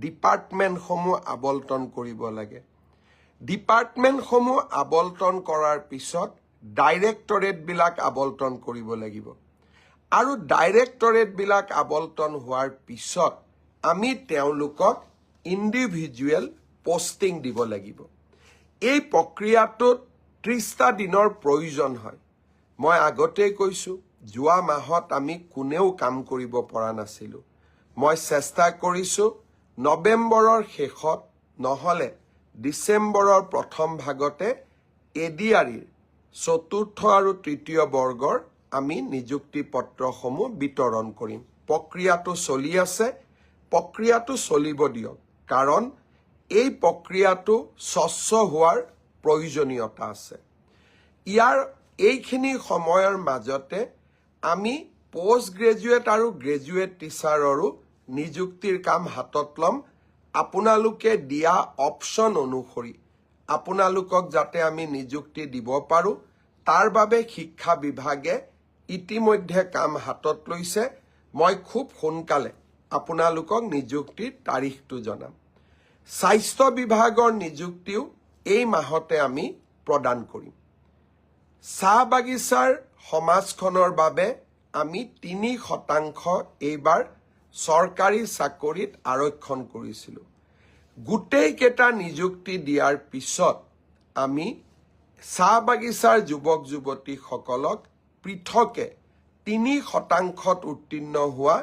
ডিপাৰ্টমেণ্টসমূহ আবলটন কৰিব লাগে। ডিপাৰ্টমেণ্টসমূহ আবলটন কৰাৰ পিছত ডাইৰেক্টৰেটবিলাক আবলটন কৰিব লাগিব। আৰু ডাইৰেক্টৰেটবিলাক আবলটন হোৱাৰ পিছত আমি তেওঁলোকক ইণ্ডিভিজুৱেল পষ্টিং দিব লাগিব। এই প্ৰক্ৰিয়াটোত 30টা দিনৰ প্ৰয়োজন হয়। মই আগতেই কৈছোঁ, যোৱা মাহত আমি কোনেও কাম কৰিব পৰা নাছিলোঁ। মই চেষ্টা কৰিছোঁ নৱেম্বৰৰ শেষত নহ'লে ডিচেম্বৰৰ প্ৰথম ভাগতে এডিআৰিৰ 4ৰ্থ আৰু 3য় বৰ্গৰ আমি নিযুক্তি পত্ৰসমূহ বিতৰণ কৰিম। প্ৰক্ৰিয়াটো চলি আছে, প্ৰক্ৰিয়াটো চলিব দিয়ক, কাৰণ এই প্ৰক্ৰিয়াটো স্বচ্ছ হোৱাৰ প্ৰয়োজনীয়তা আছে। এইখিনি সময়ৰ মাজতে আমি পোষ্ট গ্ৰেজুৱেট আৰু গ্ৰেজুৱেট টিচাৰৰো নিযুক্তিৰ কাম হাতত ল'ম। আপোনালোকে দিয়া অপশ্যন অনুসৰি আপোনালোকক যাতে আমি নিযুক্তি দিব পাৰোঁ, তাৰ বাবে শিক্ষা বিভাগে ইতিমধ্যে কাম হাতত লৈছে। মই খুব সোনকালে আপোনালোকক নিযুক্তিৰ তাৰিখটো জনাম। স্বাস্থ্য বিভাগৰ নিযুক্তিও এই মাহতে আমি প্ৰদান কৰিম। চাহ বাগিচাৰ সমাজখনৰ বাবে আমি 3% এইবাৰ চৰকাৰী চাকৰিত আৰক্ষণ কৰিছিলোঁ। গোটেইকেইটা নিযুক্তি দিয়াৰ পিছত আমি চাহ বাগিচাৰ যুৱক যুৱতীসকলক পৃথকে 3%ত উত্তীৰ্ণ হোৱা